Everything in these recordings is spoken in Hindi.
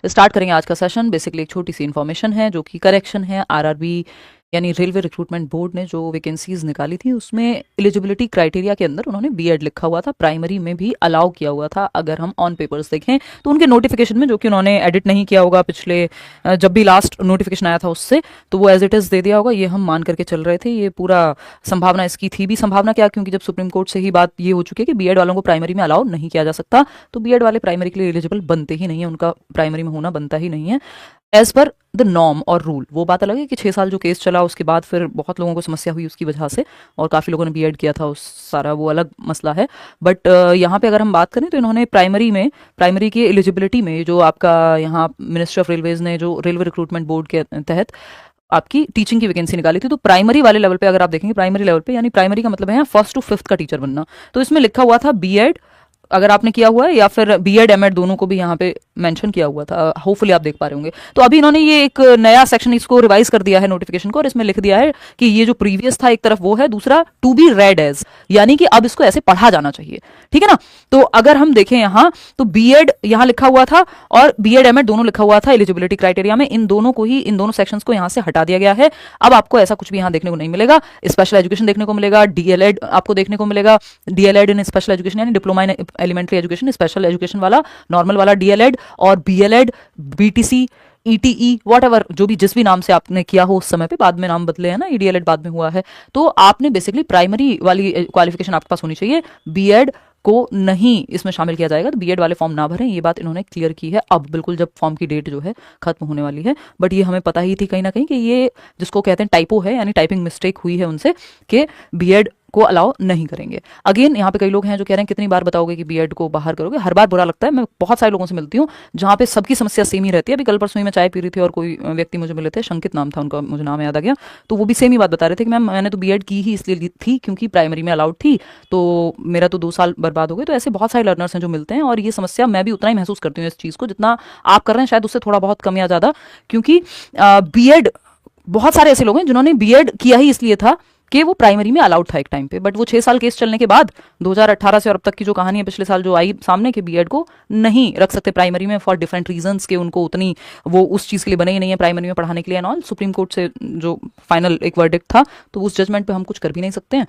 स्टार्ट करेंगे आज का सेशन। बेसिकली एक छोटी सी इन्फॉर्मेशन है जो कि करेक्शन है। आरआरबी यानी रेलवे रिक्रूटमेंट बोर्ड ने जो वैकेंसीज निकाली थी उसमें एलिजिबिलिटी क्राइटेरिया के अंदर उन्होंने बीएड लिखा हुआ था, प्राइमरी में भी अलाउ किया हुआ था। अगर हम ऑन पेपर्स देखें तो उनके नोटिफिकेशन में, जो कि उन्होंने एडिट नहीं किया होगा पिछले जब भी लास्ट नोटिफिकेशन आया था उससे, तो वो एज इट इज दे दिया होगा। ये हम मान करके चल रहे थे। ये पूरा संभावना इसकी थी भी। संभावना क्या? क्योंकि जब सुप्रीम कोर्ट से ही बात ये हो चुकी है कि बीएड वालों को प्राइमरी में अलाउ नहीं किया जा सकता, तो बीएड वाले प्राइमरी के लिए एलिजिबल बनते ही नहीं है, उनका प्राइमरी में होना बनता ही नहीं है एज पर द नॉर्म और रूल। वो बात अलग है कि 6 साल जो केस चला उसके बाद फिर बहुत लोगों को समस्या हुई उसकी वजह से, और काफ़ी लोगों ने बीएड किया था, उस सारा वो अलग मसला है। बट यहाँ पे अगर हम बात करें तो इन्होंने प्राइमरी की एलिजिबिलिटी में जो आपका यहाँ मिनिस्ट्री ऑफ रेलवेज ने जो रेलवे रिक्रूटमेंट बोर्ड के तहत आपकी टीचिंग की वैकेंसी निकाली थी, तो प्राइमरी वाले लेवल पे अगर आप देखेंगे, प्राइमरी लेवल पे यानी प्राइमरी का मतलब है 1st to 5th का टीचर बनना, तो इसमें लिखा हुआ था बीएड अगर आपने किया हुआ है या फिर बीएड एमएड दोनों को भी यहाँ पे मेंशन किया हुआ था। होपफुली आप देख पा रहे होंगे। तो अभी इन्होंने ये एक नया सेक्शन इसको रिवाइज कर दिया है नोटिफिकेशन को, और इसमें लिख दिया है कि ये जो प्रीवियस था एक तरफ वो है, दूसरा टू बी रेड एज, यानी कि अब इसको ऐसे पढ़ा जाना चाहिए। ठीक है ना? तो अगर हम देखें यहाँ तो बीएड यहाँ लिखा हुआ था और बीएड एमएड दोनों लिखा हुआ था एलिजिबिलिटी क्राइटेरिया में। इन दोनों सेक्शंस को यहाँ से हटा दिया गया है। अब आपको ऐसा कुछ भी यहाँ देखने को नहीं मिलेगा। स्पेशल एजुकेशन देखने को मिलेगा, डीएलएड आपको देखने को मिलेगा, डीएलएड इन स्पेशल एजुकेशन यानी diploma in elementary education, special education वाला, नॉर्मल वाला डीएलएड, और बीएलएड, बीटीसी, ईटीई, वॉटएवर जो भी जिस भी नाम से आपने किया हो उस समय पे, बाद में नाम बदले हैं ना, ईडीएलएड बाद में हुआ है, तो आपने बेसिकली प्राइमरी वाली क्वालिफिकेशन आपके पास होनी चाहिए। बीएड को नहीं इसमें शामिल किया जाएगा, तो बीएड वाले फॉर्म ना भरें, ये बात इन्होंने क्लियर की है अब बिल्कुल जब फॉर्म की डेट जो है खत्म होने वाली है। बट ये हमें पता ही थी कहीं ना कहीं कि ये जिसको कहते हैं टाइपो है, यानी टाइपिंग मिस्टेक हुई है उनसे, कि बीएड को अलाउ नहीं करेंगे। अगेन यहाँ पे कई लोग हैं जो कह रहे हैं कितनी बार बताओगे कि बीएड को बाहर करोगे, हर बार बुरा लगता है। मैं बहुत सारे लोगों से मिलती हूँ जहाँ पे सबकी समस्या सेम ही रहती है। अभी कल परसों ही मैं चाय पी रही थी और कोई व्यक्ति मुझे मिले थे, शंकित नाम था उनका, मुझे नाम याद आ गया, तो वो भी सेम ही बात बता रहे थे कि मैम मैंने तो बीएड की ही इसलिए थी क्योंकि प्राइमरी में अलाउड थी, तो मेरा तो 2 साल बर्बाद हो गए। तो ऐसे बहुत सारे लर्नर्स हैं जो मिलते हैं, और ये समस्या मैं भी उतना ही महसूस करती हूँ इस चीज़ को जितना आप कर रहे हैं, शायद उससे थोड़ा बहुत कम या ज़्यादा, क्योंकि बीएड बहुत सारे ऐसे लोग हैं जिन्होंने बीएड किया ही इसलिए था कि वो प्राइमरी में अलाउड था एक टाइम पे, बट वो 6 साल केस चलने के बाद 2018 से और अब तक की जो कहानी है पिछले साल जो आई सामने, कि बीएड को नहीं रख सकते प्राइमरी में फॉर डिफरेंट रीजंस, के उनको उतनी वो उस चीज़ के लिए बने ही नहीं है प्राइमरी में पढ़ाने के लिए एंड ऑल। सुप्रीम कोर्ट से जो फाइनल एक वर्डिक्ट था, तो उस जजमेंट पे हम कुछ कर भी नहीं सकते हैं।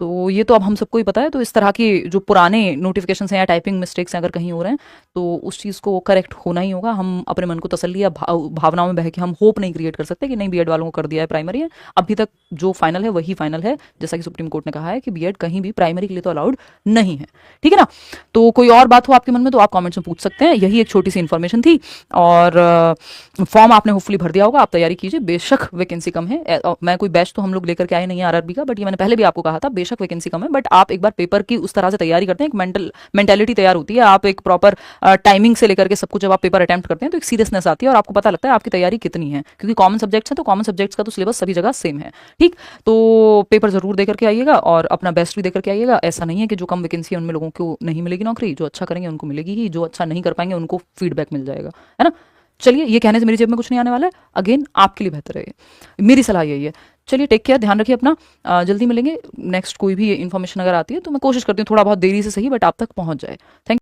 तो ये तो अब हम सबको ही पता है। तो इस तरह की जो पुराने नोटिफिकेशंस हैं या टाइपिंग मिस्टेक्स हैं अगर कहीं हो रहे हैं, तो उस चीज़ को करेक्ट होना ही होगा। हम अपने मन को तसल्ली या भावनाओं में बह के हम होप नहीं क्रिएट कर सकते कि नहीं बीएड वालों को कर दिया है प्राइमरी है। अभी तक जो फाइनल है वही फाइनल है, जैसा कि सुप्रीम कोर्ट ने कहा है कि बीएड कहीं भी प्राइमरी के लिए तो अलाउड नहीं है। ठीक है ना? तो कोई और बात हो आपके मन में तो आप कॉमेंट्स में पूछ सकते हैं। यही एक छोटी सी इन्फॉर्मेशन थी, और फॉर्म आपने होपफुली भर दिया होगा। आप तैयारी कीजिए, बेशक वैकेंसी कम है। मैं कोई बैच तो हम लोग लेकर के आए नहीं आरआरबी का, बट ये मैंने पहले भी आपको कहा था, बेशक वैकेंसी कम है, बट आप एक बार पेपर की उस तरह से तैयारी करते हैं, एक मेंटेलिटी तैयार होती है, आप एक प्रॉपर टाइमिंग से लेकर के सब कुछ जब आप पेपर अटेम्प्ट करते हैं तो एक सीरियसनेस आती है और आपको पता लगता है आपकी तैयारी कितनी है, क्योंकि कॉमन सब्जेक्ट्स हैं तो कॉमन सब्जेक्ट्स का तो सिलेबस सभी जगह सेम है। ठीक, तो पेपर जरूर देकर के आइएगा और अपना बेस्ट भी देकर के आइएगा। ऐसा नहीं है कि जो कम वैकेंसी है उनमें लोगों को नहीं मिलेगी नौकरी, जो अच्छा करेंगे उनको मिलेगी ही, जो अच्छा नहीं कर पाएंगे उनको फीडबैक मिल जाएगा, है ना? चलिए, ये कहने से मेरी जेब में कुछ नहीं आने वाला है। अगेन आपके लिए बेहतर है, मेरी सलाह यही है। चलिए, टेक केयर, ध्यान रखिए अपना। जल्दी मिलेंगे। नेक्स्ट कोई भी इन्फॉर्मेशन अगर आती है तो मैं कोशिश करती हूँ थोड़ा बहुत देरी से सही, बट आप तक पहुँच जाए। थैंक